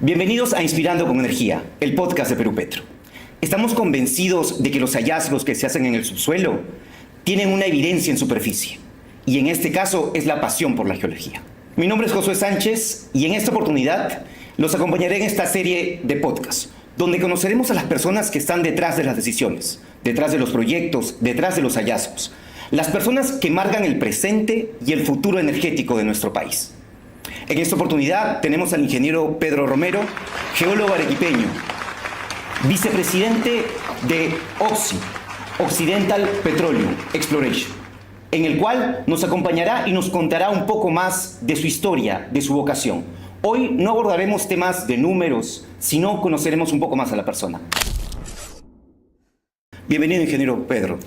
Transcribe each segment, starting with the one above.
Bienvenidos a Inspirando con Energía, el podcast de Perú Petro. Estamos convencidos de que los hallazgos que se hacen en el subsuelo tienen una evidencia en superficie, y en este caso es la pasión por la geología. Mi nombre es Josué Sánchez y en esta oportunidad los acompañaré en esta serie de podcasts, donde conoceremos a las personas que están detrás de las decisiones, detrás de los proyectos, detrás de los hallazgos, las personas que marcan el presente y el futuro energético de nuestro país. En esta oportunidad tenemos al ingeniero Pedro Romero, geólogo arequipeño, vicepresidente de OXY, Occidental Petroleum Exploration, en el cual nos acompañará y nos contará un poco más de su historia, de su vocación. Hoy no abordaremos temas de números, sino conoceremos un poco más a la persona. Bienvenido, ingeniero Pedro.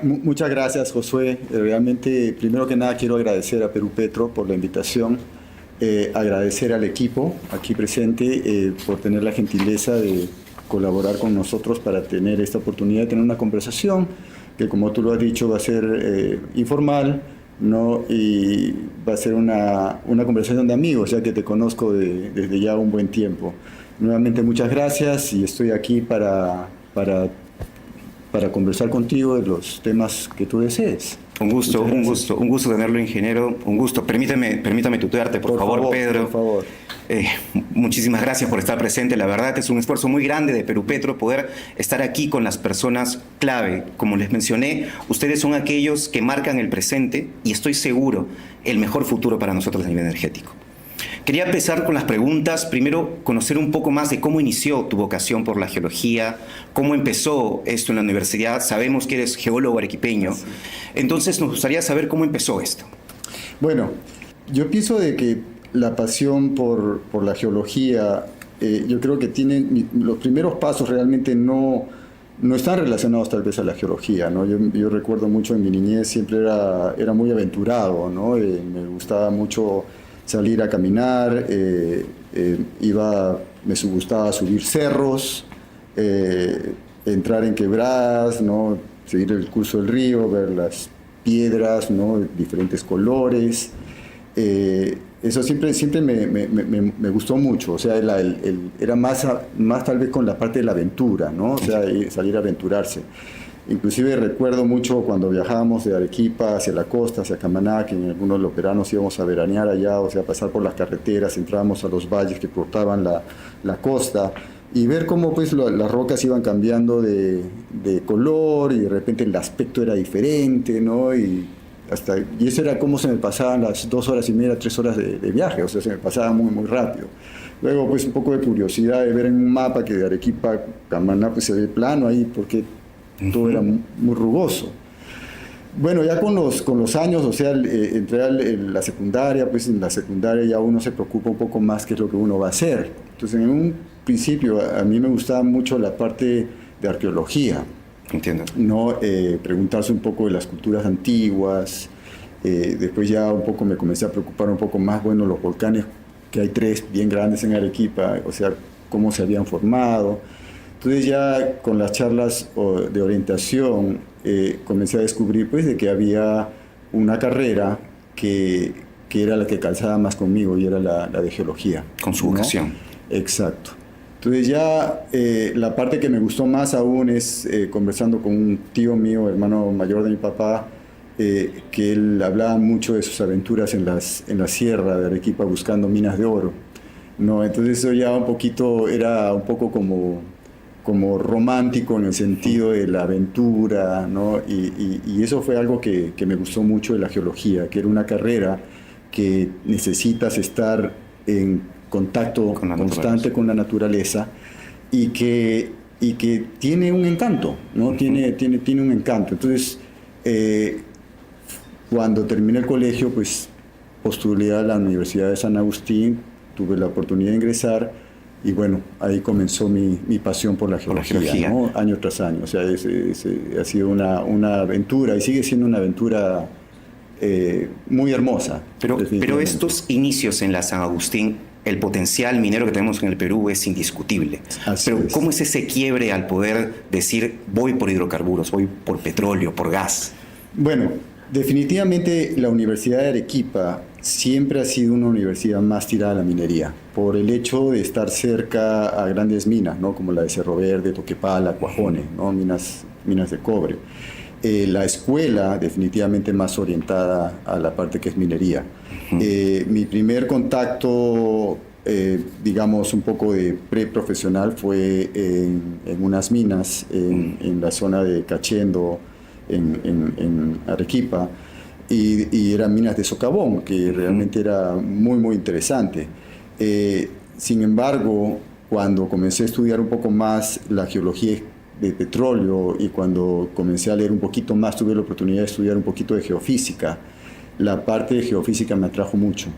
Muchas gracias, Josué. Realmente, primero que nada, quiero agradecer a Perú Petro por la invitación, agradecer al equipo aquí presente por tener la gentileza de colaborar con nosotros para tener esta oportunidad de tener una conversación que, como tú lo has dicho, va a ser informal, ¿no? Y va a ser una conversación de amigos, ya que te conozco desde ya un buen tiempo. Nuevamente, muchas gracias y estoy aquí para conversar contigo de los temas que tú desees. Un gusto tenerlo, ingeniero, un gusto. Permítame tutearte, por favor, Pedro. Por favor. Muchísimas gracias por estar presente. La verdad es un esfuerzo muy grande de Perú Petro poder estar aquí con las personas clave. Como les mencioné, ustedes son aquellos que marcan el presente y estoy seguro el mejor futuro para nosotros a nivel energético. Quería empezar con las preguntas. Primero, conocer un poco más de cómo inició tu vocación por la geología, cómo empezó esto en la universidad. Sabemos que eres geólogo arequipeño, entonces nos gustaría saber cómo empezó esto. Bueno, yo pienso de que la pasión por la geología, yo creo que los primeros pasos realmente no están relacionados tal vez a la geología, ¿no? Yo recuerdo mucho en mi niñez, siempre era muy aventurado, ¿no? Me gustaba mucho salir a caminar, me gustaba subir cerros, entrar en quebradas, ¿no? Seguir el curso del río, ver las piedras, ¿no? De diferentes colores. Eso siempre me gustó mucho, o sea, era más tal vez con la parte de la aventura, ¿no? O sea, salir a aventurarse. Inclusive recuerdo mucho cuando viajábamos de Arequipa hacia la costa, hacia Camaná, que en algunos de los veranos íbamos a veranear allá, o sea, pasar por las carreteras, entrábamos a los valles que cortaban la costa, y ver cómo pues las rocas iban cambiando de color, y de repente el aspecto era diferente, ¿no? Y eso era cómo se me pasaban las 2 horas y media, 3 horas de viaje, o sea, se me pasaba muy, muy rápido. Luego, pues un poco de curiosidad de ver en un mapa que de Arequipa a Camaná pues se ve plano ahí, porque todo era muy rugoso. Bueno, ya con los años, o sea, entré a la secundaria, pues en la secundaria ya uno se preocupa un poco más qué es lo que uno va a hacer. Entonces, en un principio, a mí me gustaba mucho la parte de arqueología. Entiendo. ¿No? Preguntarse un poco de las culturas antiguas. Después ya un poco me comencé a preocupar un poco más, bueno, los volcanes, que hay 3 bien grandes en Arequipa, o sea, cómo se habían formado. Entonces ya con las charlas de orientación comencé a descubrir pues de que había una carrera que era la que calzaba más conmigo y era la de geología. Con su vocación. ¿No? Exacto. Entonces ya la parte que me gustó más aún es conversando con un tío mío, hermano mayor de mi papá, que él hablaba mucho de sus aventuras en la sierra de Arequipa buscando minas de oro, ¿no? Entonces eso ya era un poco como romántico en el sentido de la aventura, ¿no? Y eso fue algo que me gustó mucho de la geología, que era una carrera que necesitas estar en contacto constante con la naturaleza y que tiene un encanto, ¿no? Tiene un encanto. Entonces, cuando terminé el colegio, pues postulé a la Universidad de San Agustín, tuve la oportunidad de ingresar. Y bueno, ahí comenzó mi pasión por la geología, ¿no? Año tras año. O sea, ha sido una aventura y sigue siendo una aventura muy hermosa. Pero estos inicios en la San Agustín, el potencial minero que tenemos en el Perú es indiscutible. Pero ¿cómo es ese quiebre al poder decir voy por hidrocarburos, voy por petróleo, por gas? Bueno, Definitivamente la Universidad de Arequipa siempre ha sido una universidad más tirada a la minería, por el hecho de estar cerca a grandes minas, ¿no? Como la de Cerro Verde, Toquepala, Cuajone, ¿no? Minas de cobre. La escuela definitivamente más orientada a la parte que es minería. Mi primer contacto, digamos, un poco de preprofesional fue en unas minas en la zona de Cachendo, en Arequipa, y eran minas de socavón, que realmente era muy, muy interesante. Sin embargo, cuando comencé a estudiar un poco más la geología de petróleo y cuando comencé a leer un poquito más, tuve la oportunidad de estudiar un poquito de geofísica. La parte de geofísica me atrajo mucho,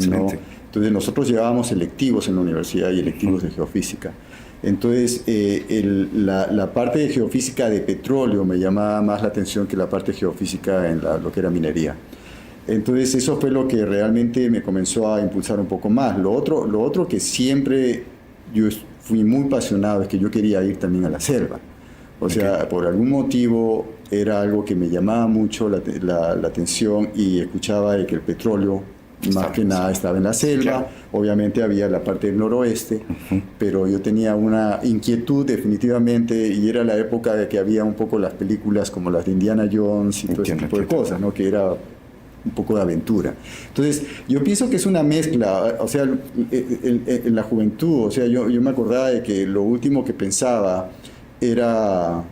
¿no? Entonces nosotros llevábamos electivos en la universidad y electivos de geofísica. Entonces la parte de geofísica de petróleo me llamaba más la atención que la parte geofísica en lo que era minería. Entonces eso fue lo que realmente me comenzó a impulsar un poco más. Lo otro que siempre yo fui muy apasionado es que yo quería ir también a la selva. O sea, por algún motivo era algo que me llamaba mucho la atención, y escuchaba de que el petróleo más que nada estaba en la selva. Claro. Obviamente había la parte del noroeste, pero yo tenía una inquietud definitivamente, y era la época de que había un poco las películas como las de Indiana Jones y todo ese tipo de cosas, ¿no? Que era un poco de aventura. Entonces, yo pienso que es una mezcla, o sea, en la juventud, o sea, yo me acordaba de que lo último que pensaba era,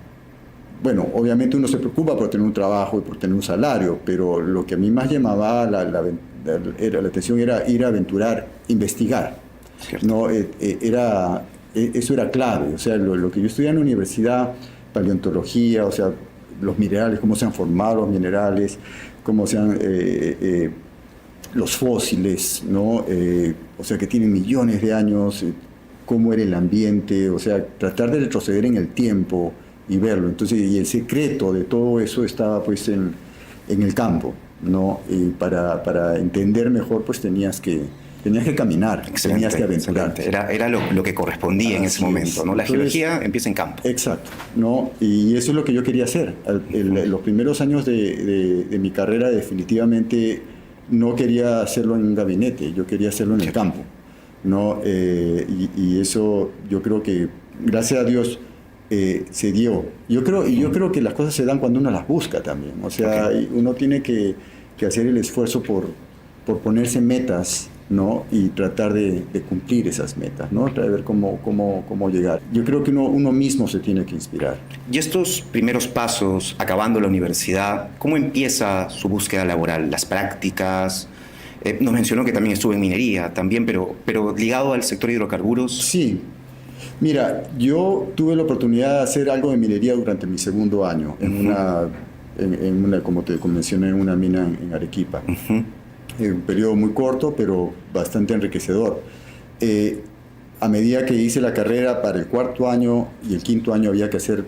bueno, obviamente uno se preocupa por tener un trabajo y por tener un salario, pero lo que a mí más llamaba la atención era ir a aventurar, investigar. No, eso era clave. O sea, lo que yo estudié en la universidad, paleontología, o sea, los minerales, cómo se han formado los minerales, cómo se han los fósiles, ¿no? O sea, que tienen millones de años, cómo era el ambiente, o sea, tratar de retroceder en el tiempo y verlo. Entonces, y el secreto de todo eso estaba pues en el campo, ¿no? Y para entender mejor, pues tenías que caminar, tenías que aventurar. Era lo que correspondía en ese momento, ¿no? La geología empieza en campo. Exacto, ¿no? Y eso es lo que yo quería hacer. Los primeros años de mi carrera definitivamente no quería hacerlo en un gabinete, yo quería hacerlo en el campo, ¿no? Y eso yo creo que, gracias a Dios, se dio. Yo creo que las cosas se dan cuando uno las busca también. O sea, uno tiene que hacer el esfuerzo por ponerse metas, ¿no? Y tratar de cumplir esas metas, ¿no? Tratar de ver cómo llegar. Yo creo que uno mismo se tiene que inspirar. Y estos primeros pasos, acabando la universidad, ¿cómo empieza su búsqueda laboral? Las prácticas. Nos mencionó que también estuvo en minería, también, pero ligado al sector hidrocarburos. Sí. Mira, yo tuve la oportunidad de hacer algo de minería durante mi segundo año, en una, como te mencioné, en una mina en Arequipa. Un periodo muy corto, pero bastante enriquecedor. A medida que hice la carrera, para el cuarto año y el quinto año había que hacer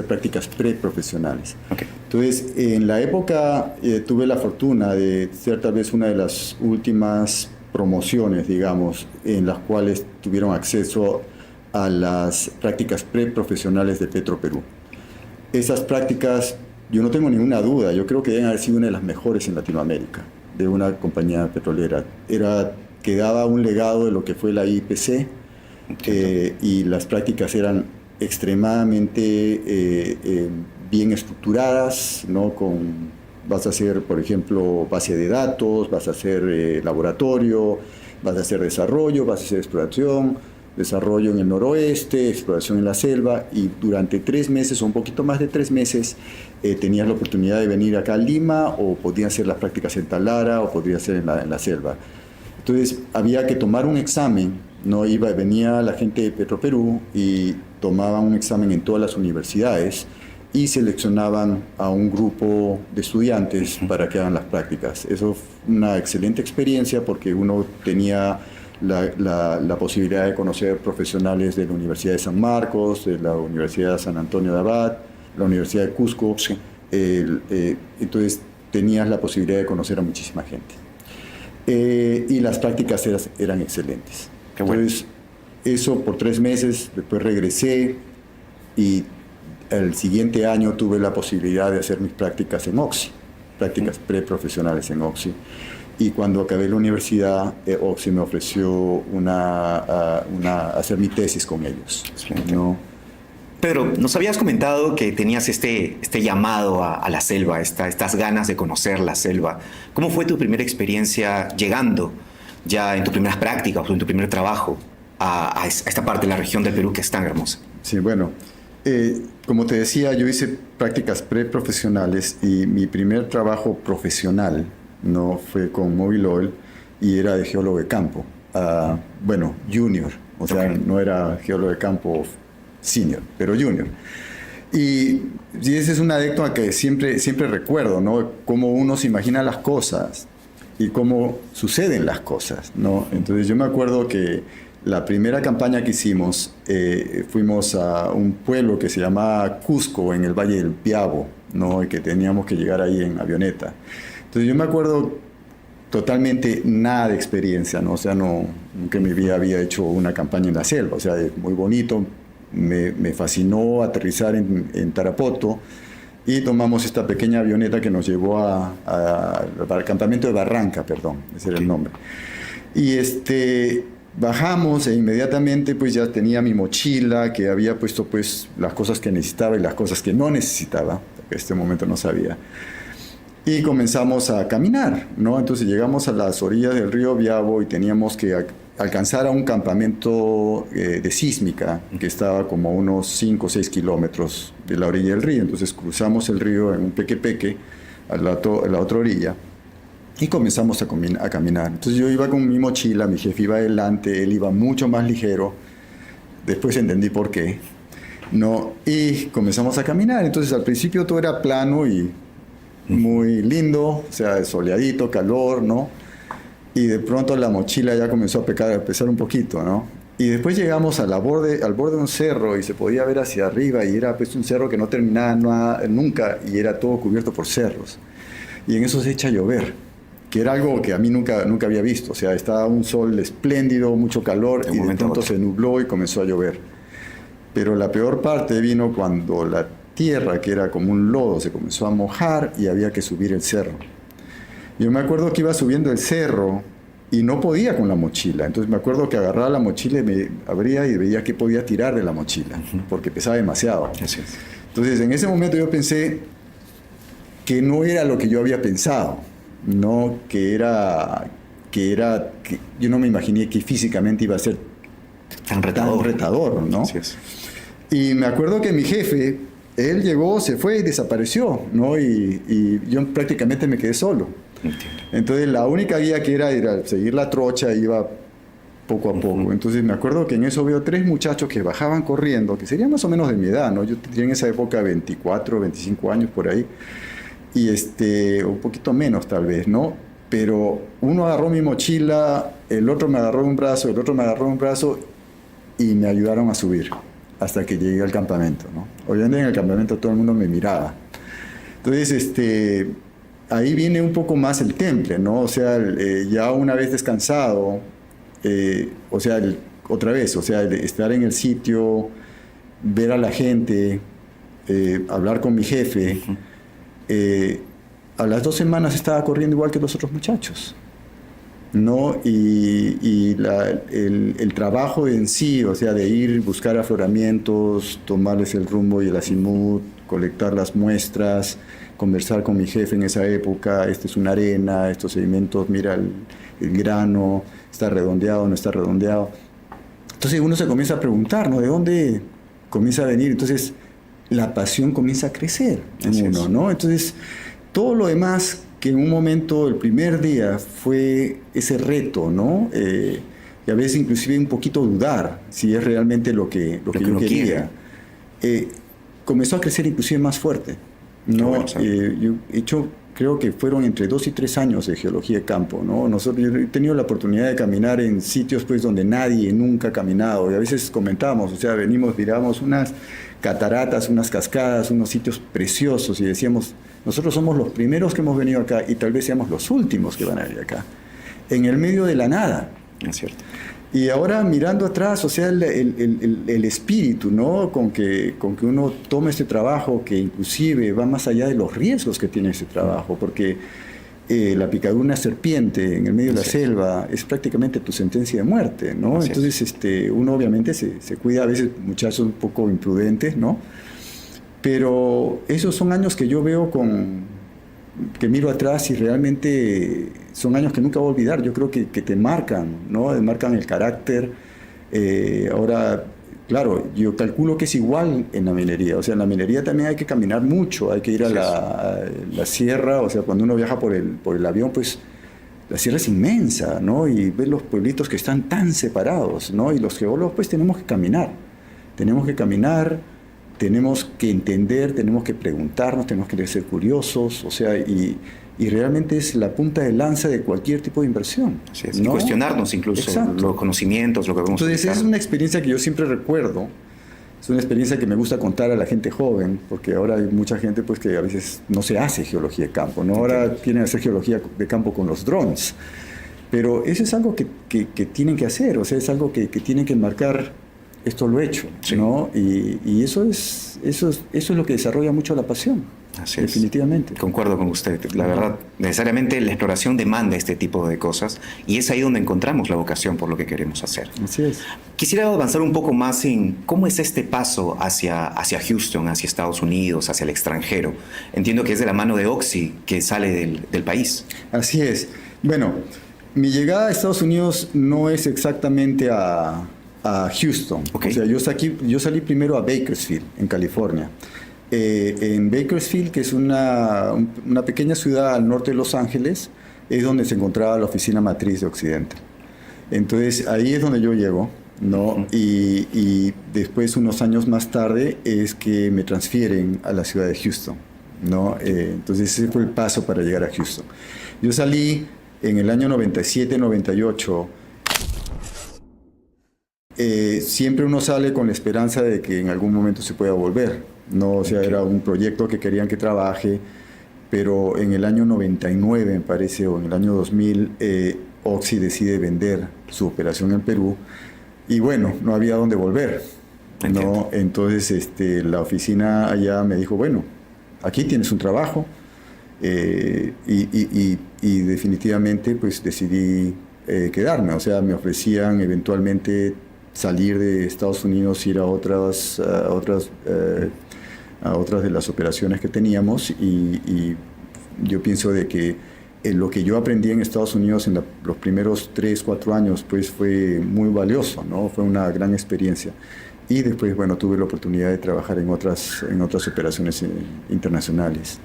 prácticas preprofesionales. Entonces, en la época tuve la fortuna de ser tal vez una de las últimas promociones, digamos, en las cuales tuvieron acceso a las prácticas preprofesionales de Petroperú. Esas prácticas, yo no tengo ninguna duda, yo creo que deben haber sido una de las mejores en Latinoamérica, de una compañía petrolera. Quedaba un legado de lo que fue la IPC, y las prácticas eran extremadamente bien estructuradas, ¿no? Vas a hacer, por ejemplo, base de datos, vas a hacer laboratorio, vas a hacer desarrollo, vas a hacer exploración, desarrollo en el noroeste, exploración en la selva, y durante 3 meses o un poquito más de 3 meses tenías la oportunidad de venir acá a Lima, o podías hacer las prácticas en Talara, o podías hacer en la selva. Entonces había que tomar un examen, ¿no? Venía la gente de Petroperú y tomaban un examen en todas las universidades y seleccionaban a un grupo de estudiantes para que hagan las prácticas. Eso fue una excelente experiencia, porque uno tenía la posibilidad de conocer profesionales de la Universidad de San Marcos, de la Universidad de San Antonio de Abad, la Universidad de Cusco. Entonces tenías la posibilidad de conocer a muchísima gente. Y las prácticas eran excelentes. Qué bueno. Entonces, eso por 3 meses, después regresé y el siguiente año tuve la posibilidad de hacer mis prácticas en OXI, prácticas preprofesionales en OXI. Y cuando acabé la universidad, OXI me ofreció hacer mi tesis con ellos, ¿no? Pedro, nos habías comentado que tenías este llamado a la selva, estas ganas de conocer la selva. ¿Cómo fue tu primera experiencia llegando ya en tus primeras prácticas o en tu primer trabajo a esta parte de la región del Perú que es tan hermosa? Sí, bueno, como te decía, yo hice prácticas preprofesionales y mi primer trabajo profesional no fue con Mobil Oil y era de geólogo de campo. Bueno, junior, o sea, no era geólogo de campo senior, pero junior. Y esa es una anécdota que siempre recuerdo, ¿no? Cómo uno se imagina las cosas y cómo suceden las cosas, ¿no? Entonces yo me acuerdo que la primera campaña que hicimos, fuimos a un pueblo que se llamaba Cusco, en el Valle del Piavo, ¿no? Y que teníamos que llegar ahí en avioneta. Entonces yo me acuerdo totalmente nada de experiencia, ¿no? O sea, nunca en mi vida había hecho una campaña en la selva, o sea, es muy bonito, me fascinó aterrizar en Tarapoto y tomamos esta pequeña avioneta que nos llevó al campamento de Barranca, perdón, ese era el nombre. Y bajamos e inmediatamente pues ya tenía mi mochila, que había puesto pues las cosas que necesitaba y las cosas que no necesitaba, porque en este momento no sabía. Y comenzamos a caminar, ¿no? Entonces llegamos a las orillas del río Biavo y teníamos que alcanzar a un campamento de sísmica que estaba como a unos 5 o 6 kilómetros de la orilla del río. Entonces cruzamos el río en un peque a la otra orilla y comenzamos a caminar. Entonces yo iba con mi mochila, mi jefe iba adelante, él iba mucho más ligero. Después entendí por qué, ¿no? Y comenzamos a caminar. Entonces al principio todo era plano y muy lindo, o sea, soleadito, calor, ¿no? Y de pronto la mochila ya comenzó a pesar un poquito, ¿no? Y después llegamos al borde de un cerro y se podía ver hacia arriba y era pues un cerro que no terminaba nunca y era todo cubierto por cerros. Y en eso se echa a llover, que era algo que a mí nunca había visto. O sea, estaba un sol espléndido, mucho calor y de pronto se nubló y comenzó a llover. Pero la peor parte vino cuando la tierra, que era como un lodo, se comenzó a mojar y había que subir el cerro. Yo me acuerdo que iba subiendo el cerro y no podía con la mochila. Entonces me acuerdo que agarraba la mochila y me abría y veía que podía tirar de la mochila, porque pesaba demasiado. Así es. Entonces en ese momento yo pensé que no era lo que yo había pensado, no que yo no me imaginé que físicamente iba a ser tan retador, ¿no? Así es. Y me acuerdo que mi jefe, él llegó, se fue y desapareció, ¿no? Y yo prácticamente me quedé solo. Entiendo. Entonces la única guía que era seguir la trocha, iba poco a poco. Entonces me acuerdo que en eso veo 3 muchachos que bajaban corriendo, que serían más o menos de mi edad, ¿no? Yo tenía en esa época 24, 25 años por ahí, y un poquito menos tal vez, ¿no? Pero uno agarró mi mochila, el otro me agarró un brazo, el otro me agarró un brazo y me ayudaron a subir hasta que llegué al campamento, ¿no? Obviamente en el campamento todo el mundo me miraba. Entonces, ahí viene un poco más el temple, ¿no? O sea, ya una vez descansado, o sea, otra vez, o sea, estar en el sitio, ver a la gente, hablar con mi jefe. A las 2 semanas estaba corriendo igual que los otros muchachos, ¿no? Y el trabajo en sí, o sea, de ir, buscar afloramientos, tomarles el rumbo y el azimut, colectar las muestras, conversar con mi jefe en esa época, esta es una arena, estos sedimentos, mira el grano, está redondeado, no está redondeado. Entonces uno se comienza a preguntar, ¿no? ¿De dónde comienza a venir? Entonces la pasión comienza a crecer en uno, ¿no? Entonces todo lo demás que en un momento, el primer día, fue ese reto, ¿no? Y a veces inclusive un poquito dudar si es realmente lo que yo quería. Comenzó a crecer inclusive más fuerte, ¿no? Bueno, yo creo que fueron entre 2 y 3 años de geología de campo, ¿no? Yo he tenido la oportunidad de caminar en sitios pues, donde nadie nunca ha caminado, y a veces comentamos, o sea, miramos unas cataratas, unas cascadas, unos sitios preciosos, y decíamos, nosotros somos los primeros que hemos venido acá y tal vez seamos los últimos que van a venir acá, en el medio de la nada. Es cierto. Y ahora mirando atrás, o sea, el espíritu, ¿no? Con que uno toma este trabajo, que inclusive va más allá de los riesgos que tiene este trabajo, porque la picadura de una serpiente en el medio de la selva es prácticamente tu sentencia de muerte, ¿no? Así Entonces, uno obviamente se cuida, a veces muchachos un poco imprudentes, ¿no? Pero esos son años que yo veo que miro atrás y realmente son años que nunca voy a olvidar. Yo creo que te marcan, ¿no? Te marcan el carácter. Ahora, claro, yo calculo que es igual en la minería. O sea, en la minería también hay que caminar mucho, hay que ir a la sierra. O sea, cuando uno viaja por el avión, pues la sierra es inmensa, ¿no? Y ves los pueblitos que están tan separados, ¿no? Y los geólogos, pues tenemos que caminar. Tenemos que caminar. Tenemos que entender, tenemos que preguntarnos, tenemos que ser curiosos, o sea, y realmente es la punta de lanza de cualquier tipo de inversión. Así es. ¿no? Y cuestionarnos incluso Exacto. los conocimientos, lo que vamos a Entonces, utilizar. es una experiencia que yo siempre recuerdo, es una experiencia que me gusta contar a la gente joven, porque ahora hay mucha gente pues, que a veces no se hace geología de campo, ¿no? Ahora quieren hacer geología de campo con los drones, pero eso es algo que tienen que hacer, o sea, es algo que tienen que marcar. Esto lo he hecho, Sí. ¿no? Y eso es lo que desarrolla mucho la pasión. Así es. Definitivamente. Concuerdo con usted. La verdad, necesariamente la exploración demanda este tipo de cosas y es ahí donde encontramos la vocación por lo que queremos hacer. Así es. Quisiera avanzar un poco más en cómo es este paso hacia Houston, hacia Estados Unidos, hacia el extranjero. Entiendo que es de la mano de Oxy que sale del país. Así es. Bueno, mi llegada a Estados Unidos no es exactamente a Houston. Okay. O sea, yo salí primero a Bakersfield, en California. En Bakersfield, que es una pequeña ciudad al norte de Los Ángeles, es donde se encontraba la oficina matriz de Occidental. Entonces, ahí es donde yo llego, ¿no? Y después, unos años más tarde, es que me transfieren a la ciudad de Houston, ¿no? Entonces, ese fue el paso para llegar a Houston. Yo salí en el año 97, 98. Siempre uno sale con la esperanza de que en algún momento se pueda volver, ¿no? O sea, era un proyecto que querían que trabaje, pero en el año 99, me parece, o en el año 2000, Oxy decide vender su operación en Perú y bueno, no había dónde volver, ¿no? Entonces la oficina allá me dijo, bueno, aquí tienes un trabajo y definitivamente pues decidí quedarme. O sea, me ofrecían eventualmente salir de Estados Unidos, ir a otras de las operaciones que teníamos y yo pienso de que lo que yo aprendí en Estados Unidos en los primeros 3, 4 años pues fue muy valioso, ¿no? Fue una gran experiencia. Y después, bueno, tuve la oportunidad de trabajar en otras operaciones internacionales.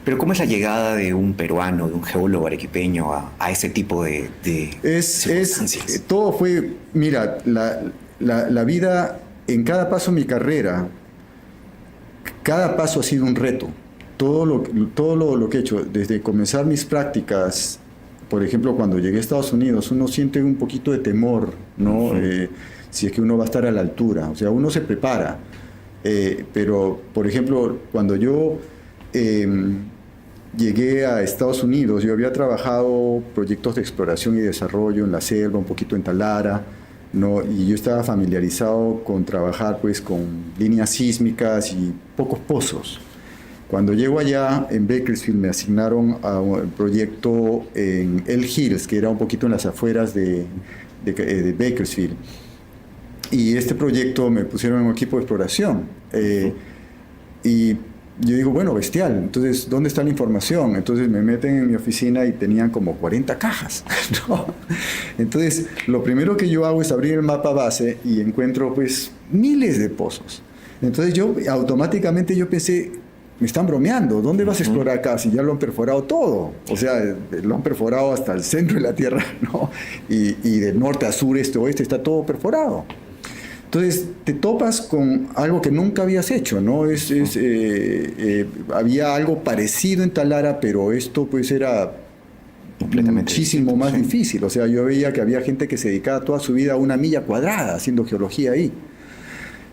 Pero ¿cómo es la llegada de un peruano, de un geólogo arequipeño a ese tipo de circunstancias? Todo fue, mira, la vida, en cada paso de mi carrera, cada paso ha sido un reto. Todo lo que he hecho, desde comenzar mis prácticas, por ejemplo, cuando llegué a Estados Unidos, uno siente un poquito de temor, ¿no? Si es que uno va a estar a la altura, o sea, uno se prepara. Pero, por ejemplo, cuando yo llegué a Estados Unidos, yo había trabajado proyectos de exploración y desarrollo en la selva, un poquito en Talara, ¿no? Y yo estaba familiarizado con trabajar pues con líneas sísmicas y pocos pozos. Cuando llego allá en Bakersfield me asignaron a un proyecto en Elk Hills, que era un poquito en las afueras de Bakersfield. Y este proyecto me pusieron en un equipo de exploración. Y yo digo, bueno, bestial, entonces, ¿dónde está la información? Entonces me meten en mi oficina y tenían como 40 cajas, ¿no? Entonces, lo primero que yo hago es abrir el mapa base y encuentro, pues, miles de pozos. Entonces, automáticamente yo pensé, me están bromeando, ¿dónde vas a explorar acá si ya lo han perforado todo? O sea, lo han perforado hasta el centro de la Tierra, ¿no? Y de norte a sur, este, oeste, está todo perforado. Entonces, te topas con algo que nunca habías hecho, ¿no? Había algo parecido en Talara, pero esto pues era muchísimo más difícil. O sea, yo veía que había gente que se dedicaba toda su vida a 1 milla cuadrada haciendo geología ahí.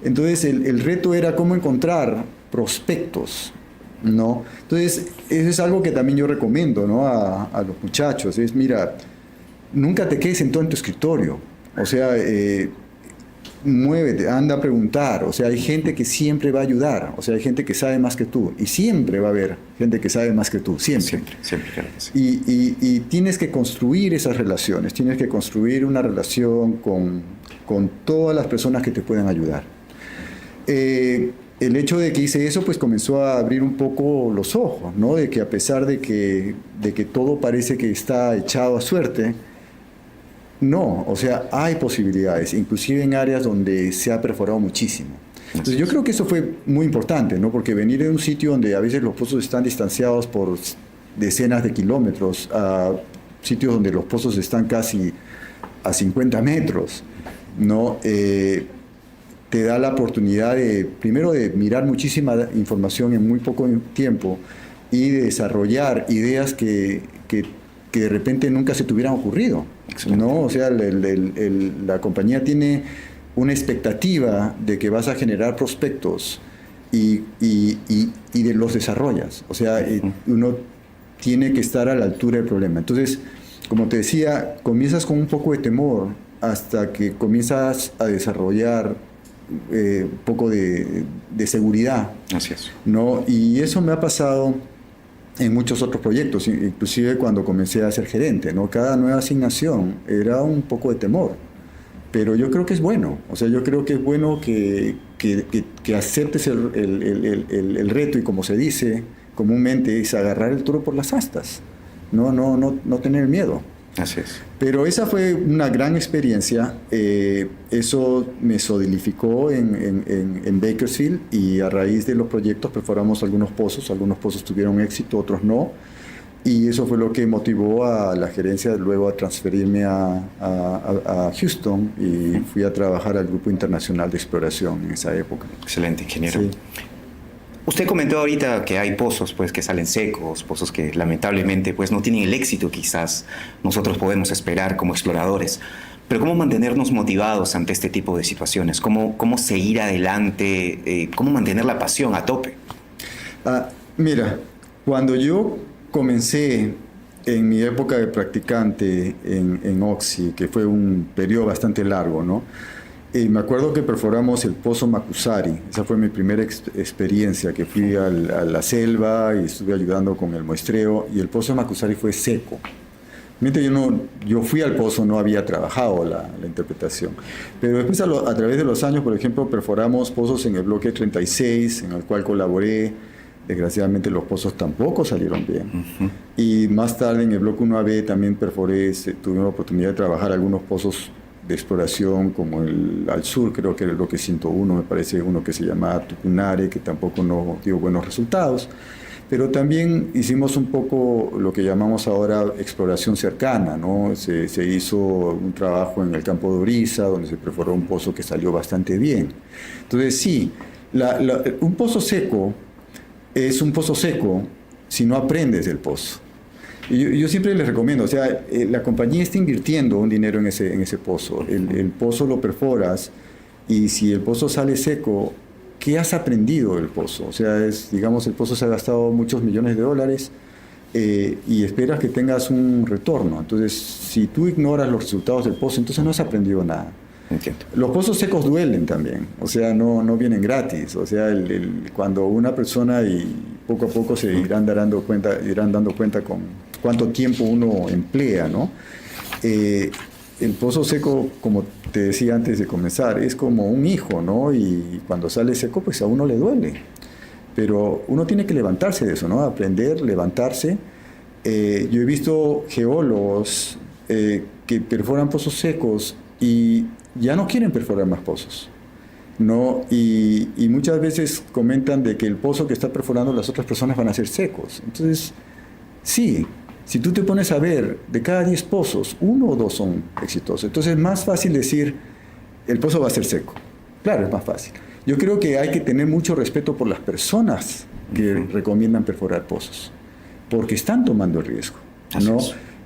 Entonces, el reto era cómo encontrar prospectos, ¿no? Entonces, eso es algo que también yo recomiendo, ¿no? A los muchachos. Es, mira, nunca te quedes sentado en tu escritorio. O sea, muévete, anda a preguntar. O sea, hay gente que siempre va a ayudar. O sea, hay gente que sabe más que tú. Y siempre va a haber gente que sabe más que tú. Siempre. Siempre, claro que sí. Y tienes que construir esas relaciones. Tienes que construir una relación con todas las personas que te puedan ayudar. El hecho de que hice eso, pues comenzó a abrir un poco los ojos, ¿no? De que a pesar de que todo parece que está echado a suerte, no, o sea, hay posibilidades, inclusive en áreas donde se ha perforado muchísimo. Entonces yo creo que eso fue muy importante, ¿no? Porque venir de un sitio donde a veces los pozos están distanciados por decenas de kilómetros a sitios donde los pozos están casi a 50 metros, ¿no? Te da la oportunidad primero de mirar muchísima información en muy poco tiempo y de desarrollar ideas que de repente nunca se te hubieran ocurrido, ¿no? O sea, la compañía tiene una expectativa de que vas a generar prospectos y de los desarrollas. O sea, uno tiene que estar a la altura del problema. Entonces, como te decía, comienzas con un poco de temor hasta que comienzas a desarrollar un poco de seguridad. Así es. ¿No? Y eso me ha pasado en muchos otros proyectos, inclusive cuando comencé a ser gerente, ¿no? Cada nueva asignación era un poco de temor, pero yo creo que es bueno. O sea, yo creo que es bueno que aceptes el reto, y como se dice comúnmente, es agarrar el toro por las astas, no tener miedo. Así es. Pero esa fue una gran experiencia. Eso me solidificó en Bakersfield, y a raíz de los proyectos perforamos algunos pozos tuvieron éxito, otros no, y eso fue lo que motivó a la gerencia luego a transferirme a Houston, y fui a trabajar al Grupo Internacional de Exploración en esa época. Excelente, ingeniero. Sí. Usted comentó ahorita que hay pozos pues, que salen secos, pozos que lamentablemente pues, no tienen el éxito quizás nosotros podemos esperar como exploradores. Pero ¿cómo mantenernos motivados ante este tipo de situaciones? ¿Cómo seguir adelante? ¿Cómo mantener la pasión a tope? Mira, cuando yo comencé en mi época de practicante en Oxy, que fue un periodo bastante largo, ¿no? Me acuerdo que perforamos el pozo Macusari. Esa fue mi primera experiencia, que fui a la selva y estuve ayudando con el muestreo, y el pozo Macusari fue seco. Mientras yo fui al pozo, no había trabajado la interpretación. Pero después, a través de los años, por ejemplo, perforamos pozos en el bloque 36, en el cual colaboré. Desgraciadamente los pozos tampoco salieron bien. Uh-huh. Y más tarde en el bloque 1AB también perforé, tuve la oportunidad de trabajar algunos pozos de exploración, como al sur, creo que era el bloque 101, me parece, uno que se llamaba Tucunare, que tampoco no dio buenos resultados. Pero también hicimos un poco lo que llamamos ahora exploración cercana, ¿no? Se hizo un trabajo en el campo de Orisa, donde se perforó un pozo que salió bastante bien. Entonces sí, un pozo seco es un pozo seco si no aprendes del pozo. Y yo siempre les recomiendo, o sea, la compañía está invirtiendo un dinero en ese pozo. El pozo lo perforas, y si el pozo sale seco, ¿qué has aprendido del pozo? O sea, digamos, el pozo se ha gastado muchos millones de dólares, y esperas que tengas un retorno. Entonces, si tú ignoras los resultados del pozo, entonces no has aprendido nada. Entiendo. Los pozos secos duelen también, o sea, no vienen gratis. O sea, cuando una persona, y poco a poco se irán dando cuenta con cuánto tiempo uno emplea, ¿no? El pozo seco, como te decía antes de comenzar, es como un hijo, ¿no? Y cuando sale seco, pues a uno le duele. Pero uno tiene que levantarse de eso, ¿no? Aprender, levantarse. Yo he visto geólogos que perforan pozos secos y ya no quieren perforar más pozos, ¿no? Y muchas veces comentan de que el pozo que está perforando las otras personas van a ser secos. Entonces, sí, si tú te pones a ver, de cada 10 pozos, 1 o 2 son exitosos. Entonces es más fácil decir, el pozo va a ser seco. Claro, es más fácil. Yo creo que hay que tener mucho respeto por las personas que recomiendan perforar pozos, porque están tomando el riesgo, ¿no?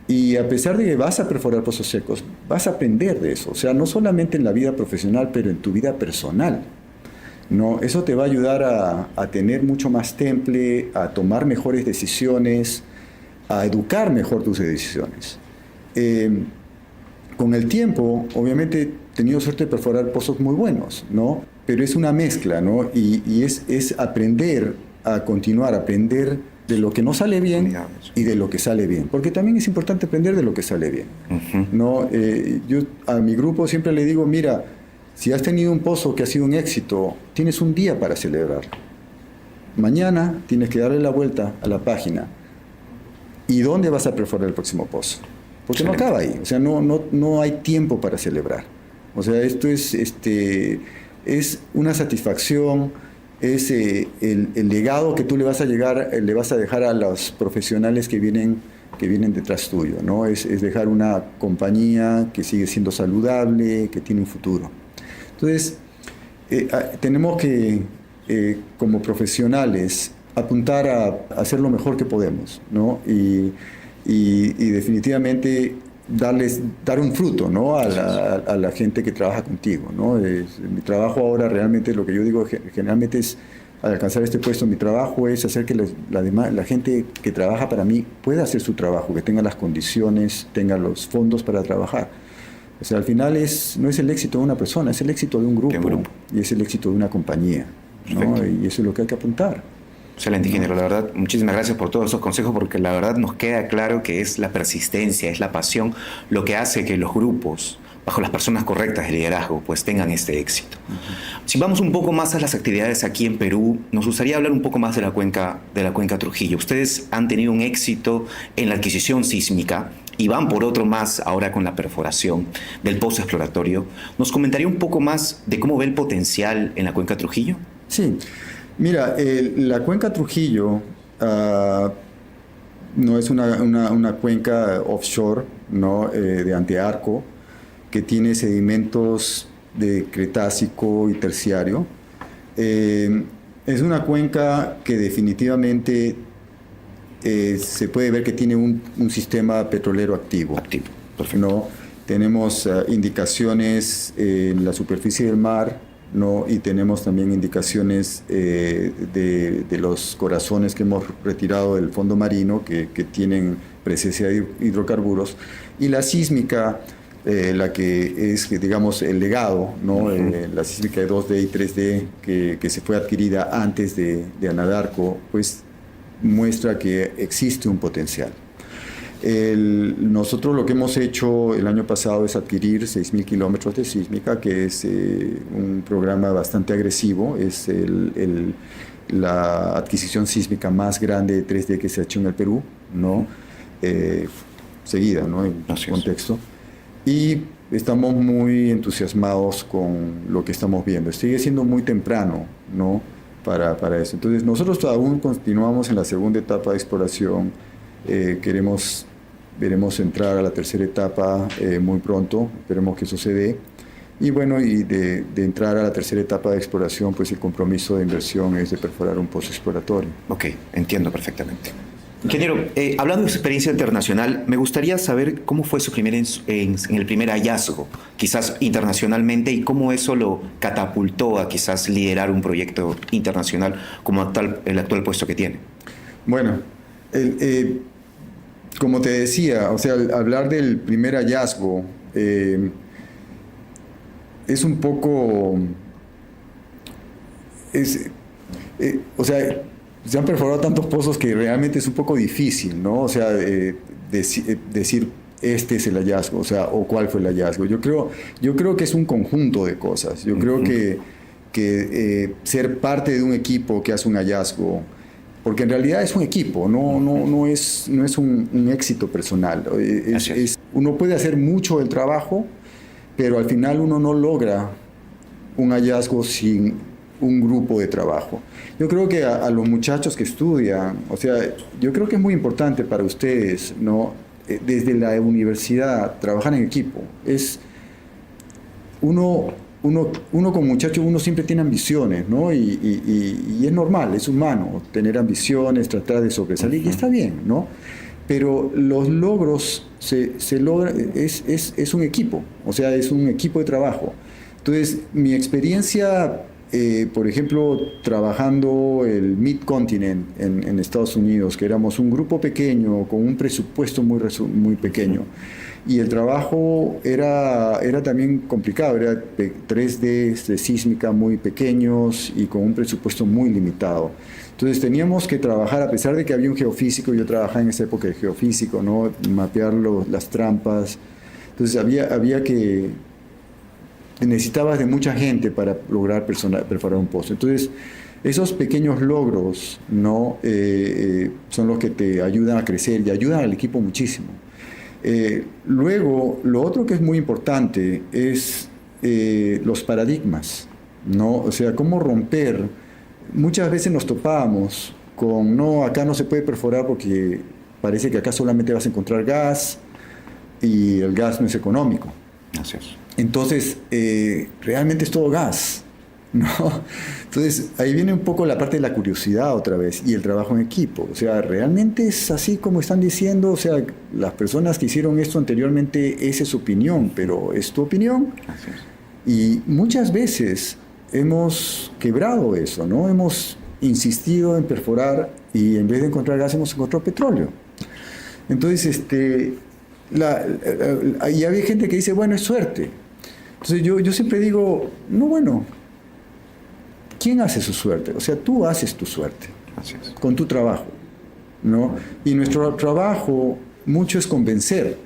Y a pesar de que vas a perforar pozos secos, vas a aprender de eso. O sea, no solamente en la vida profesional, pero en tu vida personal, ¿no? Eso te va a ayudar a tener mucho más temple, a tomar mejores decisiones, a educar mejor tus decisiones. con el tiempo, obviamente, he tenido suerte de perforar pozos muy buenos, ¿no? Pero es una mezcla, ¿no? Y es aprender a continuar, aprender de lo que no sale bien y de lo que sale bien. Porque también es importante aprender de lo que sale bien, ¿no? Yo a mi grupo siempre le digo, mira, si has tenido un pozo que ha sido un éxito, tienes un día para celebrar. Mañana tienes que darle la vuelta a la página. ¿Y dónde vas a perforar el próximo pozo? Porque no acaba ahí. O sea, no hay tiempo para celebrar. O sea, esto es una satisfacción, es el legado que tú le vas a dejar a los profesionales que vienen detrás tuyo, ¿no? Es dejar una compañía que sigue siendo saludable, que tiene un futuro. Entonces, tenemos que, como profesionales, apuntar a hacer lo mejor que podemos, ¿no? Y definitivamente dar un fruto, ¿no? a la gente que trabaja contigo, ¿no? Mi trabajo ahora realmente, lo que yo digo generalmente es, al alcanzar este puesto, mi trabajo es hacer que la gente que trabaja para mí pueda hacer su trabajo, que tenga las condiciones, tenga los fondos para trabajar. O sea, al final no es el éxito de una persona, es el éxito de un grupo. Y es el éxito de una compañía, ¿no? Y eso es lo que hay que apuntar. Excelente, ingeniero. La verdad, muchísimas gracias por todos esos consejos, porque la verdad nos queda claro que es la persistencia, es la pasión lo que hace que los grupos, bajo las personas correctas de liderazgo, pues tengan este éxito. Si vamos un poco más a las actividades aquí en Perú, nos gustaría hablar un poco más de la cuenca Trujillo. Ustedes han tenido un éxito en la adquisición sísmica y van por otro más ahora con la perforación del pozo exploratorio. ¿Nos comentaría un poco más de cómo ve el potencial en la cuenca Trujillo? Sí. Mira, la cuenca Trujillo no es una cuenca offshore, ¿no? De antearco, que tiene sedimentos de Cretácico y Terciario. Es una cuenca que definitivamente se puede ver que tiene un sistema petrolero activo. Perfecto. ¿No? Tenemos indicaciones en la superficie del mar, ¿no? Y tenemos también indicaciones de los corazones que hemos retirado del fondo marino que tienen presencia de hidrocarburos, y la sísmica, la que es, digamos, el legado, ¿no? La sísmica de 2D y 3D que se fue adquirida antes de Anadarko, pues muestra que existe un potencial. Nosotros lo que hemos hecho el año pasado es adquirir 6.000 kilómetros de sísmica, que es un programa bastante agresivo, es la adquisición sísmica más grande de 3D que se ha hecho en el Perú, ¿no? Seguida, ¿no? En contexto. Y estamos muy entusiasmados con lo que estamos viendo. Sigue siendo muy temprano, ¿no? Para eso. Entonces, nosotros aún continuamos en la segunda etapa de exploración. Veremos entrar a la tercera etapa muy pronto, esperemos que eso se dé. Y bueno, y de entrar a la tercera etapa de exploración, pues el compromiso de inversión es de perforar un pozo exploratorio. Ok, entiendo perfectamente. Ingeniero, hablando de su experiencia internacional, me gustaría saber cómo fue su en el primer hallazgo, quizás internacionalmente, y cómo eso lo catapultó a quizás liderar un proyecto internacional como el actual puesto que tiene. Bueno, como te decía, o sea, hablar del primer hallazgo es un poco... o sea, se han perforado tantos pozos que realmente es un poco difícil, ¿no? O sea, decir este es el hallazgo, o sea, o cuál fue el hallazgo. Yo creo que es un conjunto de cosas. Yo creo que ser parte de un equipo que hace un hallazgo, porque en realidad es un equipo, no es un éxito personal. Uno puede hacer mucho del trabajo, pero al final uno no logra un hallazgo sin un grupo de trabajo. Yo creo que a los muchachos que estudian, o sea, yo creo que es muy importante para ustedes, ¿no? Desde la universidad, trabajar en equipo. Uno como muchacho, uno siempre tiene ambiciones, ¿no? Y es normal, es humano tener ambiciones, tratar de sobresalir, y está bien, ¿no? Pero los logros se logran, es un equipo, o sea, es un equipo de trabajo. Entonces, mi experiencia, por ejemplo, trabajando el Mid-Continent en Estados Unidos, que éramos un grupo pequeño, con un presupuesto muy pequeño, y el trabajo era también complicado, era de 3D de sísmica muy pequeños y con un presupuesto muy limitado. Entonces teníamos que trabajar, a pesar de que había un geofísico, yo trabajaba en esa época de geofísico, ¿no? Mapear las trampas. Entonces había que... necesitabas de mucha gente para lograr perforar un pozo. Entonces, esos pequeños logros, ¿no? Son los que te ayudan a crecer y ayudan al equipo muchísimo. Luego, lo otro que es muy importante es los paradigmas, ¿no? O sea, cómo romper. Muchas veces nos topábamos con, no, acá no se puede perforar porque parece que acá solamente vas a encontrar gas y el gas no es económico. Así es. Entonces, realmente es todo gas, ¿no? Entonces, ahí viene un poco la parte de la curiosidad otra vez y el trabajo en equipo. O sea, ¿realmente es así como están diciendo? O sea, las personas que hicieron esto anteriormente, esa es su opinión, pero ¿es tu opinión? Así es. Y muchas veces hemos quebrado eso, ¿no? Hemos insistido en perforar y en vez de encontrar gas hemos encontrado petróleo. Entonces, y había gente que dice, bueno, es suerte. Entonces yo siempre digo, no, bueno, ¿quién hace su suerte? O sea, tú haces tu suerte. Así es. Con tu trabajo, ¿no? Y nuestro trabajo mucho es convencer,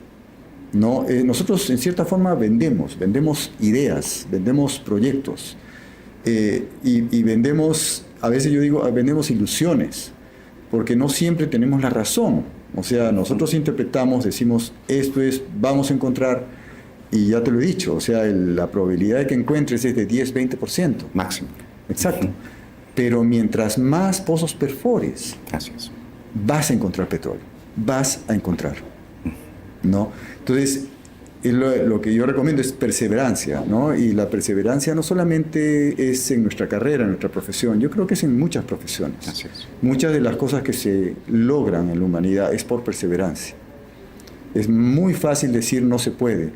¿no? Nosotros en cierta forma vendemos ideas, vendemos proyectos y vendemos, a veces yo digo, vendemos ilusiones, porque no siempre tenemos la razón. O sea, nosotros interpretamos, decimos, esto es, vamos a encontrar, y ya te lo he dicho, o sea, la probabilidad de que encuentres es de 10-20%. Máximo. Exacto. Pero mientras más pozos perfores, Así es. vas a encontrar petróleo, vas a encontrar, ¿no? Entonces, lo que yo recomiendo es perseverancia, ¿no? Y la perseverancia no solamente es en nuestra carrera, en nuestra profesión, yo creo que es en muchas profesiones. Así es. Muchas de las cosas que se logran en la humanidad es por perseverancia. Es muy fácil decir no se puede,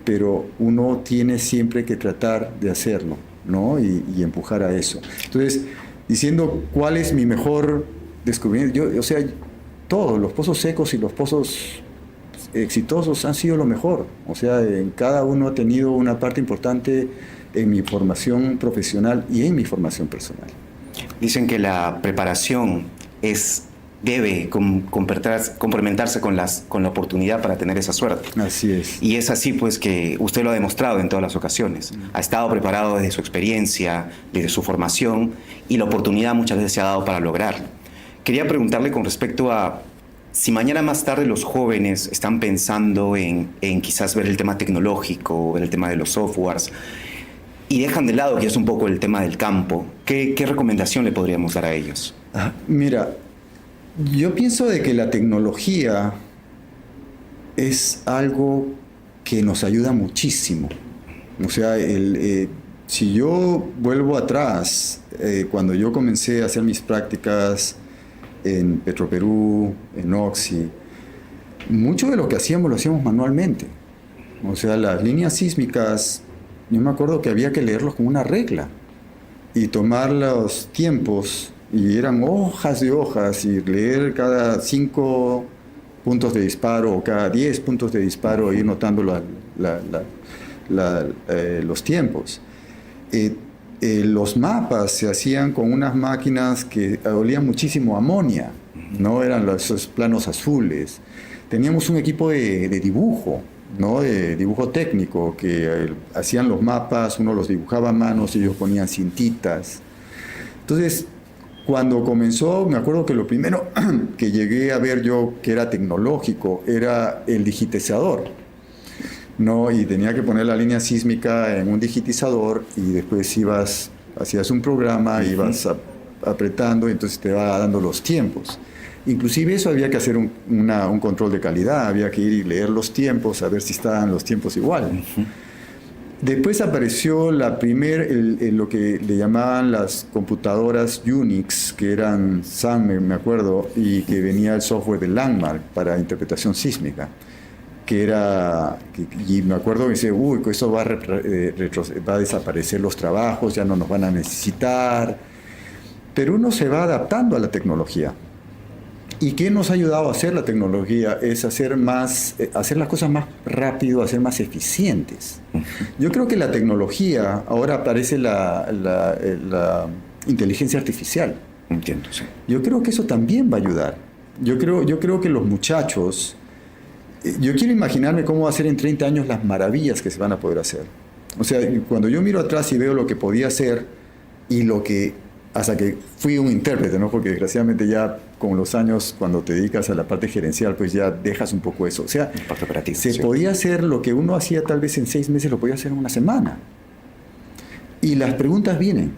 pero uno tiene siempre que tratar de hacerlo, ¿no? Y empujar a eso. Entonces, diciendo cuál es mi mejor descubrimiento, o sea, todos los pozos secos y los pozos exitosos han sido lo mejor. O sea, en cada uno ha tenido una parte importante en mi formación profesional y en mi formación personal. Dicen que la preparación debe complementarse con la oportunidad para tener esa suerte. Así es. Y es así pues que usted lo ha demostrado en todas las ocasiones. Ha estado preparado desde su experiencia, desde su formación, y la oportunidad muchas veces se ha dado para lograrlo. Quería preguntarle con respecto a si mañana más tarde los jóvenes están pensando en quizás ver el tema tecnológico, ver el tema de los softwares, y dejan de lado quizás un poco el tema del campo, ¿qué recomendación le podríamos dar a ellos? Mira, yo pienso de que la tecnología es algo que nos ayuda muchísimo. O sea, si yo vuelvo atrás, cuando yo comencé a hacer mis prácticas en Petroperú, en Oxy, mucho de lo que hacíamos lo hacíamos manualmente. O sea, las líneas sísmicas, yo me acuerdo que había que leerlos con una regla y tomar los tiempos, y eran hojas de hojas, y leer cada 5 puntos de disparo o cada 10 puntos de disparo, e ir notando los tiempos. Los mapas se hacían con unas máquinas que olían muchísimo a amonia, ¿no? Eran esos planos azules. Teníamos un equipo de dibujo, ¿no? De dibujo técnico, que hacían los mapas, uno los dibujaba a mano, ellos ponían cintitas. Entonces, cuando comenzó, me acuerdo que lo primero que llegué a ver yo que era tecnológico era el digitizador, ¿no? Y tenía que poner la línea sísmica en un digitizador y después hacías un programa, ibas apretando y entonces te va dando los tiempos. Inclusive eso había que hacer un control de calidad, había que ir y leer los tiempos, a ver si estaban los tiempos igual. Después apareció lo que le llamaban las computadoras Unix, que eran Sun, me acuerdo, y que venía el software de Landmark para interpretación sísmica. Y me acuerdo que dice, eso va a desaparecer los trabajos, ya no nos van a necesitar. Pero uno se va adaptando a la tecnología. ¿Y qué nos ha ayudado a hacer la tecnología? Es hacer las cosas más rápido, hacer más eficientes. Yo creo que la tecnología, ahora aparece la inteligencia artificial. Entiendo, sí. Yo creo que eso también va a ayudar. Yo creo que los muchachos, yo quiero imaginarme cómo va a ser en 30 años las maravillas que se van a poder hacer. O sea, cuando yo miro atrás y veo lo que podía hacer y hasta que fui un intérprete, ¿no? Porque desgraciadamente ya con los años, cuando te dedicas a la parte gerencial, pues ya dejas un poco eso. O sea, parte operativa, se sí. podía hacer lo que uno hacía tal vez en 6 meses, lo podía hacer en una semana. Y las preguntas vienen.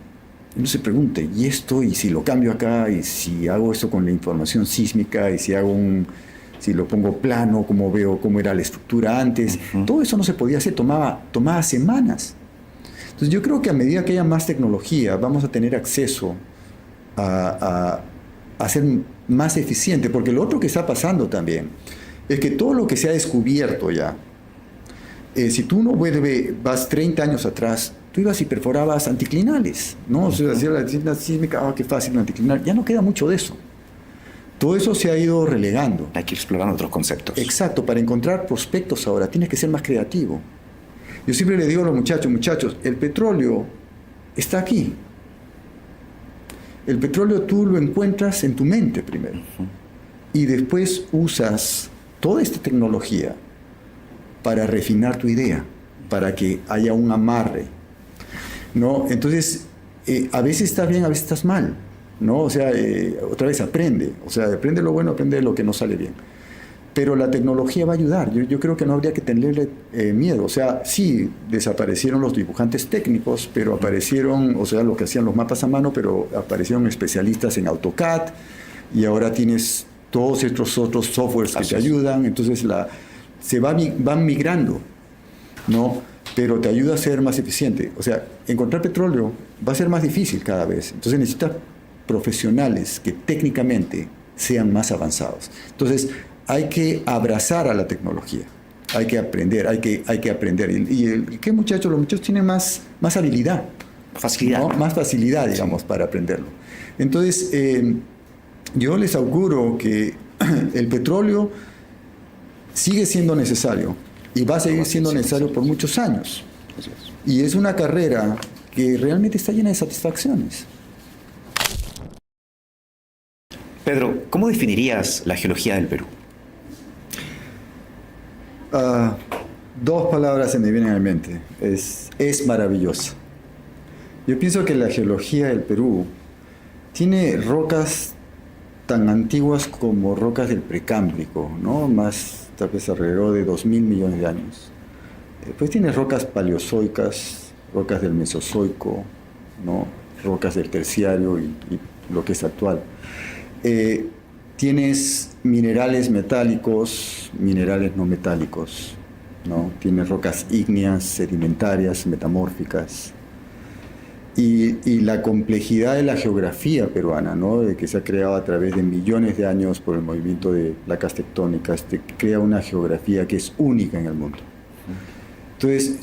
Uno se pregunta, ¿y esto? ¿Y si lo cambio acá? ¿Y si hago esto con la información sísmica? ¿Y si si lo pongo plano? ¿Cómo era la estructura antes? Todo eso no se podía hacer, tomaba semanas. Entonces yo creo que a medida que haya más tecnología, vamos a tener acceso a ser más eficiente, porque lo otro que está pasando también es que todo lo que se ha descubierto ya, si tú no vas 30 años atrás, tú ibas y perforabas anticlinales, ¿no? O sea, hacías la disciplina sísmica, qué fácil, un anticlinal. Ya no queda mucho de eso. Todo eso se ha ido relegando. Hay que explorar otros conceptos. Exacto, para encontrar prospectos ahora tienes que ser más creativo. Yo siempre le digo a los muchachos, el petróleo está aquí. El petróleo tú lo encuentras en tu mente primero. Y después usas toda esta tecnología para refinar tu idea, para que haya un amarre, ¿no? Entonces, a veces estás bien, a veces estás mal, ¿no? O sea, otra vez aprende. O sea, aprende lo bueno, aprende lo que no sale bien. Pero la tecnología va a ayudar. Yo creo que no habría que tenerle miedo. O sea, sí, desaparecieron los dibujantes técnicos, pero aparecieron, o sea, lo que hacían los mapas a mano, pero aparecieron especialistas en AutoCAD, y ahora tienes todos estos otros softwares que te ayudan. Entonces, van migrando, ¿no? Pero te ayuda a ser más eficiente. O sea, encontrar petróleo va a ser más difícil cada vez. Entonces, necesitas profesionales que técnicamente sean más avanzados. Entonces, hay que abrazar a la tecnología, hay que aprender, hay que aprender. ¿Y qué muchachos? Los muchachos tienen más habilidad. Facilidad. ¿No? Más facilidad, digamos, sí, para aprenderlo. Entonces, yo les auguro que el petróleo sigue siendo necesario y va a seguir siendo necesario por muchos años. Y es una carrera que realmente está llena de satisfacciones. Pedro, ¿cómo definirías la geología del Perú? 2 palabras se me vienen a la mente. Es maravillosa. Yo pienso que la geología del Perú tiene rocas tan antiguas como rocas del Precámbrico, ¿no? Más, tal vez alrededor de 2.000 millones de años. Pues tiene rocas paleozoicas, rocas del Mesozoico, ¿no? Rocas del Terciario y lo que es actual. Tienes minerales metálicos, minerales no metálicos, ¿no? Tienes rocas ígneas, sedimentarias, metamórficas. Y la complejidad de la geografía peruana, ¿no? De que se ha creado a través de millones de años por el movimiento de placas tectónicas, te crea una geografía que es única en el mundo. Entonces,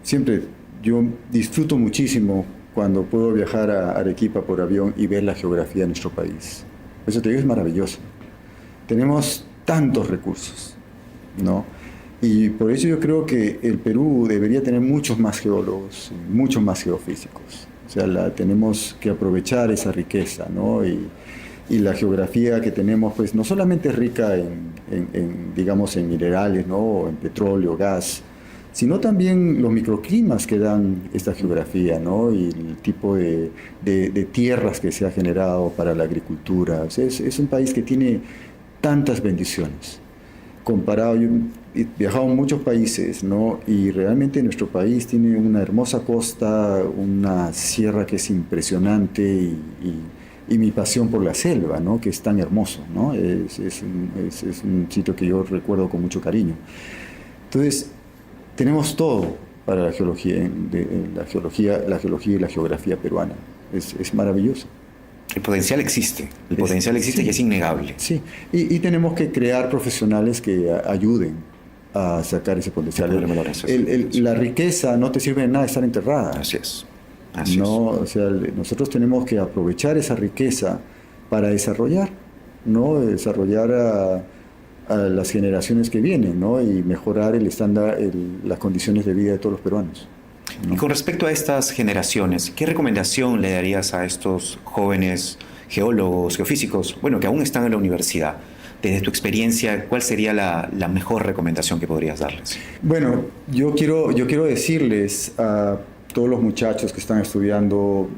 siempre yo disfruto muchísimo cuando puedo viajar a Arequipa por avión y ver la geografía de nuestro país. Eso te digo, es maravilloso. Tenemos tantos recursos, ¿no? Y por eso yo creo que el Perú debería tener muchos más geólogos, muchos más geofísicos. O sea, tenemos que aprovechar esa riqueza, ¿no? Y la geografía que tenemos, pues no solamente es rica digamos, en minerales, ¿no? O en petróleo, gas, sino también los microclimas que dan esta geografía, ¿no? Y el tipo de tierras que se ha generado para la agricultura. O sea, es un país que tiene tantas bendiciones. Yo he viajado a muchos países, ¿no? Y realmente nuestro país tiene una hermosa costa, una sierra que es impresionante y mi pasión por la selva, ¿no? Que es tan hermoso, ¿no? Es un sitio que yo recuerdo con mucho cariño. Entonces, tenemos todo para la geología y la geografía peruana. Es maravilloso. El potencial existe, sí, y es innegable. Sí, y tenemos que crear profesionales que ayuden a sacar ese potencial. La riqueza no te sirve de nada estar enterrada. Así es. O sea, nosotros tenemos que aprovechar esa riqueza para desarrollar, ¿no? Desarrollar a las generaciones que vienen, ¿no? Y mejorar el estándar, las condiciones de vida de todos los peruanos, ¿no? Y con respecto a estas generaciones, ¿qué recomendación le darías a estos jóvenes geólogos, geofísicos, bueno, que aún están en la universidad? Desde tu experiencia, ¿cuál sería la mejor recomendación que podrías darles? Bueno, yo quiero decirles a todos los muchachos que están estudiando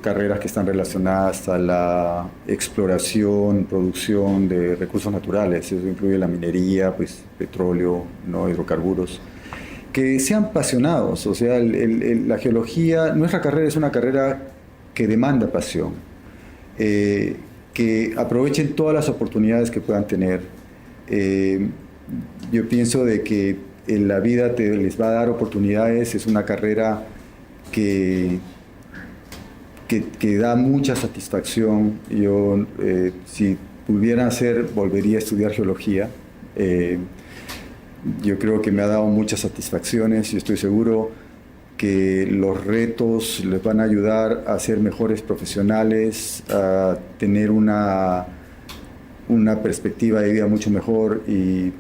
carreras que están relacionadas a la exploración, producción de recursos naturales, eso incluye la minería, pues petróleo, ¿no? Hidrocarburos, que sean apasionados. O sea, la geología, nuestra carrera es una carrera que demanda pasión, que aprovechen todas las oportunidades que puedan tener. Yo pienso de que en la vida les va a dar oportunidades, es una carrera que da mucha satisfacción. Yo, si pudiera hacer, volvería a estudiar geología. Yo creo que me ha dado muchas satisfacciones y estoy seguro que los retos les van a ayudar a ser mejores profesionales, a tener una perspectiva de vida mucho mejor y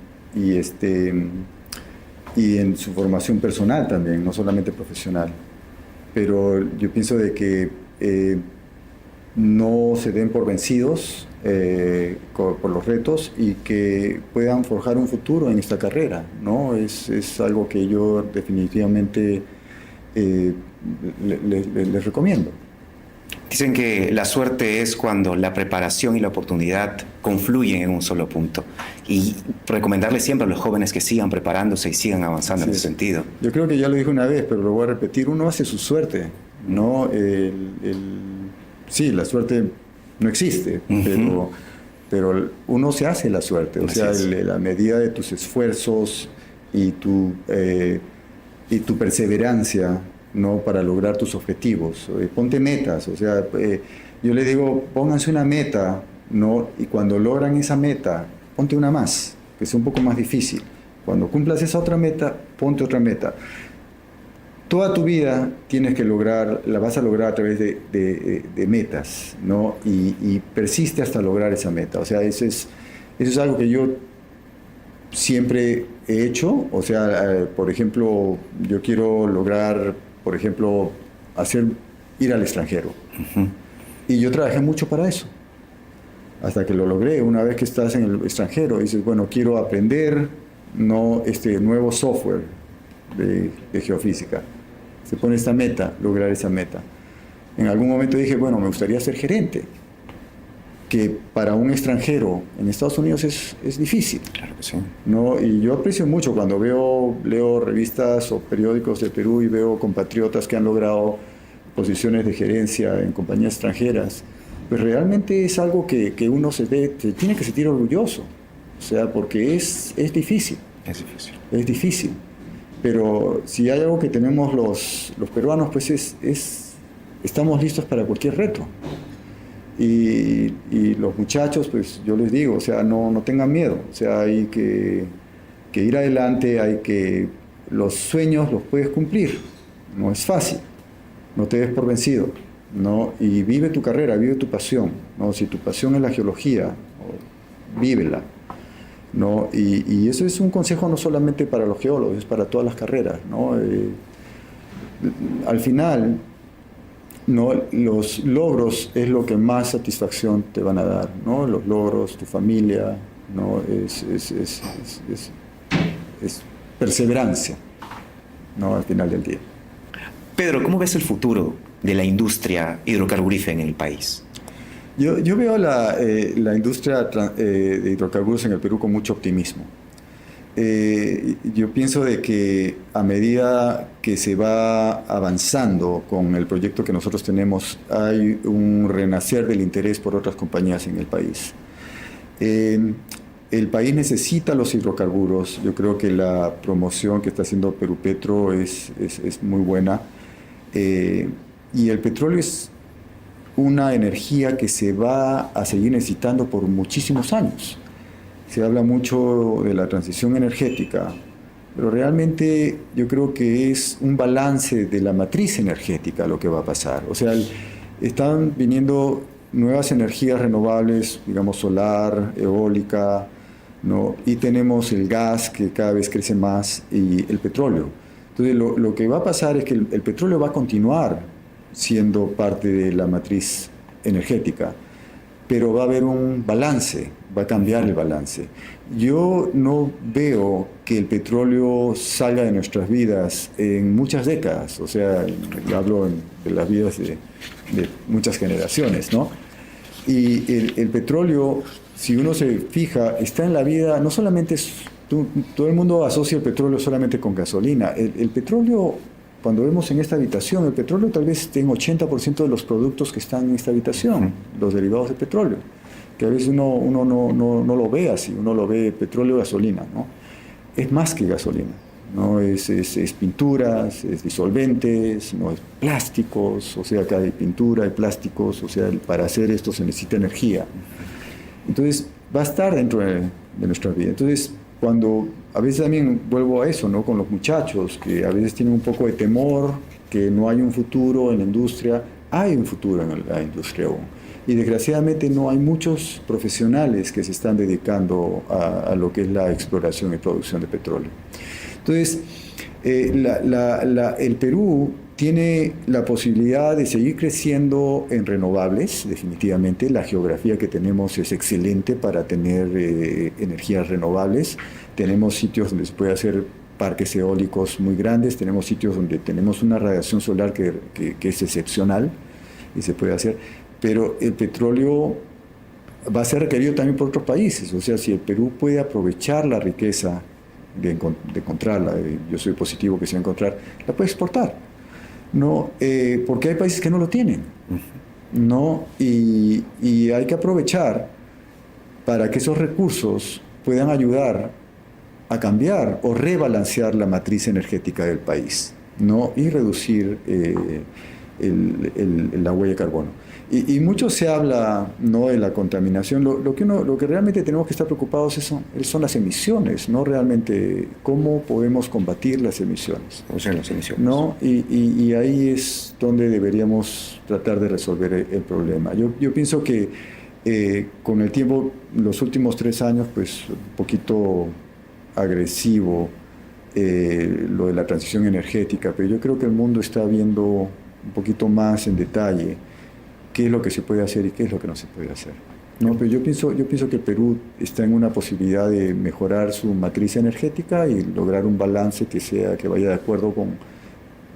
en su formación personal también, no solamente profesional. Pero yo pienso de que no se den por vencidos por los retos y que puedan forjar un futuro en esta carrera, ¿no? Es algo que yo definitivamente les recomiendo. Dicen que la suerte es cuando la preparación y la oportunidad confluyen en un solo punto. Y recomendarles siempre a los jóvenes que sigan preparándose y sigan avanzando en ese sentido. Yo creo que ya lo dije una vez, pero lo voy a repetir. Uno hace su suerte, ¿no? Sí, la suerte no existe, pero uno se hace la suerte. O sea, la medida de tus esfuerzos y tu perseverancia, ¿no? Para lograr tus objetivos. Ponte metas, o sea, yo les digo, pónganse una meta, ¿no? Y cuando logran esa meta, ponte una más, que sea un poco más difícil. Cuando cumplas esa otra meta, ponte otra meta. Toda tu vida tienes que la vas a lograr a través de metas, ¿no? Y persiste hasta lograr esa meta. O sea, eso es algo que yo siempre he hecho. O sea, por ejemplo, yo quiero lograr, por ejemplo, ir al extranjero. Y yo trabajé mucho para eso, hasta que lo logré. Una vez que estás en el extranjero, dices, bueno, quiero aprender, ¿no? Este nuevo software de geofísica. Se pone esta meta, lograr esa meta. En algún momento dije, bueno, me gustaría ser gerente, que para un extranjero en Estados Unidos es difícil. Claro que sí. ¿No? Y yo aprecio mucho cuando leo revistas o periódicos de Perú y veo compatriotas que han logrado posiciones de gerencia en compañías extranjeras. Pues realmente es algo que uno se tiene que sentir orgulloso. O sea, porque es difícil. Es difícil. Es difícil. Pero si hay algo que tenemos los peruanos, pues estamos listos para cualquier reto. Y los muchachos, pues yo les digo, o sea, no tengan miedo. O sea, hay que ir adelante, los sueños los puedes cumplir. No es fácil. No te des por vencido, ¿no? Y vive tu carrera, vive tu pasión, ¿no? Si tu pasión es la geología, vívela, ¿no? Y eso es un consejo no solamente para los geólogos, es para todas las carreras, ¿no? Al final, ¿no? Los logros es lo que más satisfacción te van a dar, ¿no? Los logros, tu familia, ¿no? Es perseverancia, ¿no? Al final del día. Pedro, ¿cómo ves el futuro de la industria hidrocarburífera en el país? Yo veo la industria de hidrocarburos en el Perú con mucho optimismo. Yo pienso de que a medida que se va avanzando con el proyecto que nosotros tenemos, hay un renacer del interés por otras compañías en el país. El país necesita los hidrocarburos. Yo creo que la promoción que está haciendo Perupetro es muy buena. Y el petróleo es una energía que se va a seguir necesitando por muchísimos años. Se habla mucho de la transición energética, pero realmente yo creo que es un balance de la matriz energética lo que va a pasar. O sea, están viniendo nuevas energías renovables, digamos solar, eólica, ¿no? Y tenemos el gas que cada vez crece más y el petróleo. Entonces lo que va a pasar es que el petróleo va a continuar siendo parte de la matriz energética, pero va a haber un balance, va a cambiar el balance. Yo no veo que el petróleo salga de nuestras vidas en muchas décadas, o sea, hablo de las vidas de muchas generaciones, ¿no? Y el petróleo, si uno se fija, está en la vida, no solamente todo el mundo asocia el petróleo solamente con gasolina. El petróleo, cuando vemos en esta habitación, el petróleo tal vez esté en 80% de los productos que están en esta habitación, los derivados de petróleo, que a veces uno no lo ve así, uno lo ve petróleo, gasolina, ¿no? Es más que gasolina, ¿no? Es pinturas, es disolventes, no es plásticos, o sea, que hay pintura, hay plásticos, o sea, para hacer esto se necesita energía. Entonces, va a estar dentro de nuestra vida. Entonces, cuando a veces también vuelvo a eso, ¿no? Con los muchachos, que a veces tienen un poco de temor, que no hay un futuro en la industria, hay un futuro en la industria aún. Y desgraciadamente no hay muchos profesionales que se están dedicando a lo que es la exploración y producción de petróleo. Entonces, el Perú tiene la posibilidad de seguir creciendo en renovables, definitivamente. La geografía que tenemos es excelente para tener energías renovables. Tenemos sitios donde se puede hacer parques eólicos muy grandes, tenemos sitios donde tenemos una radiación solar que es excepcional y se puede hacer, pero el petróleo va a ser requerido también por otros países. O sea, si el Perú puede aprovechar la riqueza de encontrarla, yo soy positivo que se va a encontrar, la puede exportar. ¿No? Porque hay países que no lo tienen, ¿no? Y hay que aprovechar para que esos recursos puedan ayudar a cambiar o rebalancear la matriz energética del país, ¿no? Y reducir la huella de carbono. Y mucho se habla, ¿no?, de la contaminación. Lo que realmente tenemos que estar preocupados son las emisiones, ¿no? Realmente, ¿cómo podemos combatir las emisiones? ¿No? Y ahí es donde deberíamos tratar de resolver el problema. Yo pienso que con el tiempo, los últimos 3 años, pues un poquito agresivo lo de la transición energética, pero yo creo que el mundo está viendo un poquito más en detalle qué es lo que se puede hacer y qué es lo que no se puede hacer, ¿no? Pero yo pienso que el Perú está en una posibilidad de mejorar su matriz energética y lograr un balance que vaya de acuerdo con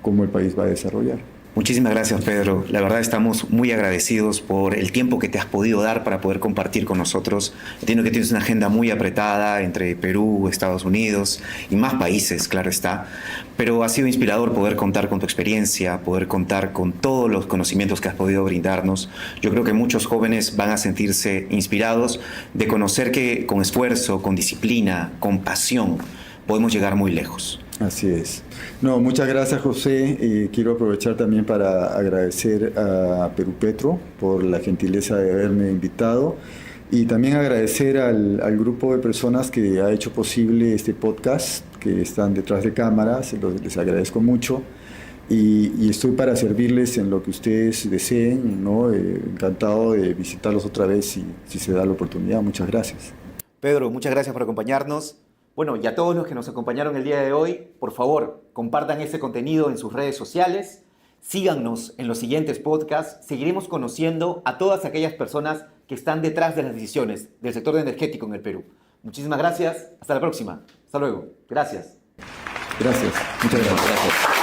cómo el país va a desarrollar. Muchísimas gracias, Pedro. La verdad estamos muy agradecidos por el tiempo que te has podido dar para poder compartir con nosotros. Entiendo que tienes una agenda muy apretada entre Perú, Estados Unidos y más países, claro está. Pero ha sido inspirador poder contar con tu experiencia, poder contar con todos los conocimientos que has podido brindarnos. Yo creo que muchos jóvenes van a sentirse inspirados de conocer que con esfuerzo, con disciplina, con pasión, podemos llegar muy lejos. Así es. No, muchas gracias, José. Quiero aprovechar también para agradecer a Perupetro por la gentileza de haberme invitado y también agradecer al grupo de personas que ha hecho posible este podcast, que están detrás de cámaras. Les agradezco mucho y estoy para servirles en lo que ustedes deseen, ¿no? Encantado de visitarlos otra vez si se da la oportunidad. Muchas gracias. Pedro, muchas gracias por acompañarnos. Bueno, y a todos los que nos acompañaron el día de hoy, por favor, compartan este contenido en sus redes sociales, síganos en los siguientes podcasts, seguiremos conociendo a todas aquellas personas que están detrás de las decisiones del sector energético en el Perú. Muchísimas gracias, hasta la próxima, hasta luego, gracias. Gracias, muchas gracias.